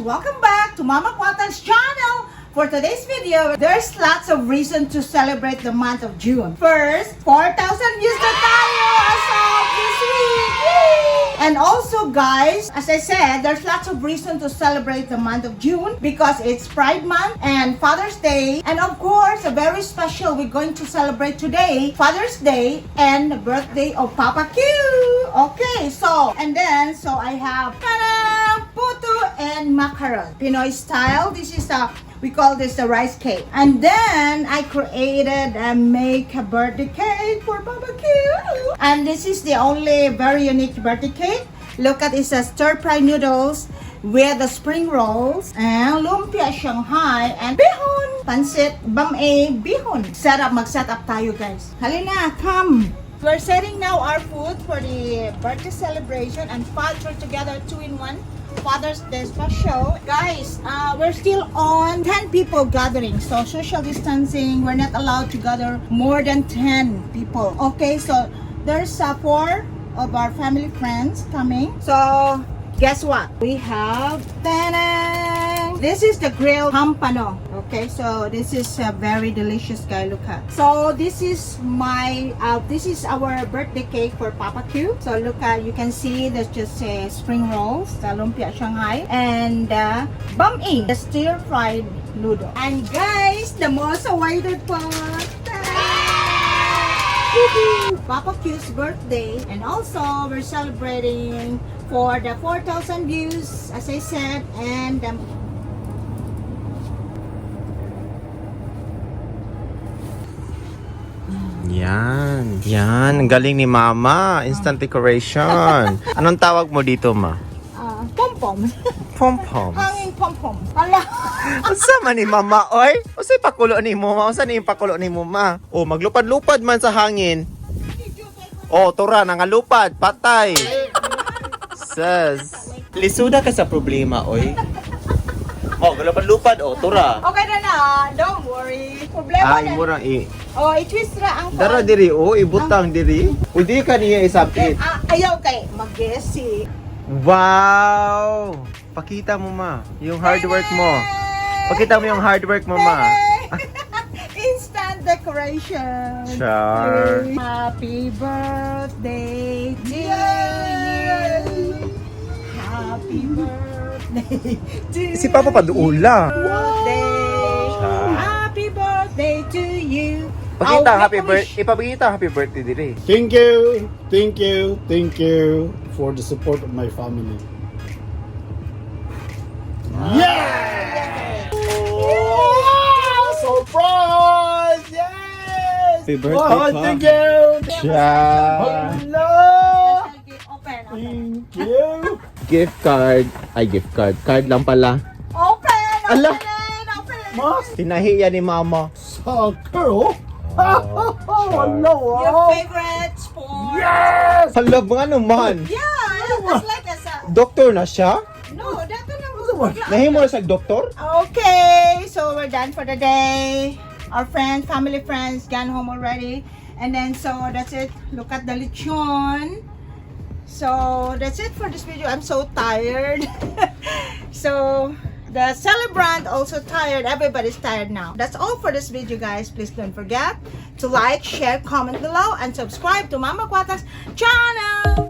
welcome back to Mama Quata's channel. For today's video, there's lots of reason to celebrate the month of June. First, 4,000 views na tayo as of this week! Yay! And also guys, as I said, there's lots of reason to celebrate the month of June because it's Pride Month and Father's Day. And of course, a very special, we're going to celebrate today, Father's Day and the birthday of Papa Q. Okay, so I have puto and macaron. Pinoy style. This is we call this the rice cake. And then I created and make a birthday cake for Papa Q. And this is the only very unique birthday cake. Look at it's a stir-fry noodles with the spring rolls and lumpia Shanghai and bihon, pansit, bam-e, bihon. Mag-set up tayo guys. Halina, come. We're setting now our food for the birthday celebration and father together 2-in-1 Father's Day special. Guys, we're still on 10 people gathering. So social distancing, we're not allowed to gather more than 10 people. Okay, so there's 4 of our family friends coming. So guess what? We have this is the grilled pampano. Okay, so this is very delicious, guys. Look at. So this is my this is our birthday cake for Papa Q. So look at, you can see there's just spring rolls, the lumpia Shanghai, and bam-e, the stir-fried noodle. And guys, the most awaited part. Papa Q's birthday, and also we're celebrating for the 4,000 views, as I said, and Yan. Galing ni Mama. Instant decoration. Anong tawag mo dito, Ma? pom-pom. Pom-pom. Hanging pom-pom. Hala. Unsa man ni Mama, oy? Unsay pakulo ni mo, Ma? Unsa ni yung pakulo ni mo, Ma? Oh, maglupad-lupad man sa hangin. Oh, tura, nangalupad. Patay. Sus. Lisuda ka sa problema, oy. Oh, galupad-lupad. Oh, tura. Okay na. Don't worry. Problema na. Murang Oh, i-twist ra ang Dara diri, oh, ibutang diri. Pwede ka niya isapit. Ayaw kay mag-guessy. Wow! Pakita mo, Ma, yung hard work mo. Pakita mo yung hard work mo, Ma. Instant decoration. Char. Happy birthday to you. Happy birthday to you. Si Papa paduula. Birthday. Happy birthday to you. Pakita happy birthday. Ipakita happy birthday diri. Thank you for the support of my family. Yeah! Surprise! Yes! Happy birthday, Oh, Pa. thank you! Char. Hello! Open. Thank you! Gift card. Ay, gift card. Card lang pala. Open. Ala. Mas Tinahiya ni Mama. soccer, oh! Hello, Your oh! favorite sport? Yes! Hala, mga naman. Yeah, it's like a Doktor na siya? no, that kind Nahimo na sa doktor? Okay, so we're done for the day. Our friends, family friends, gone home already. And then, so that's it. Look at the lechon. So that's it for this video. I'm so tired. So the celebrant also tired. Everybody's tired now. That's all for this video, guys. Please don't forget to like, share, comment below, and subscribe to Mama Quata's channel.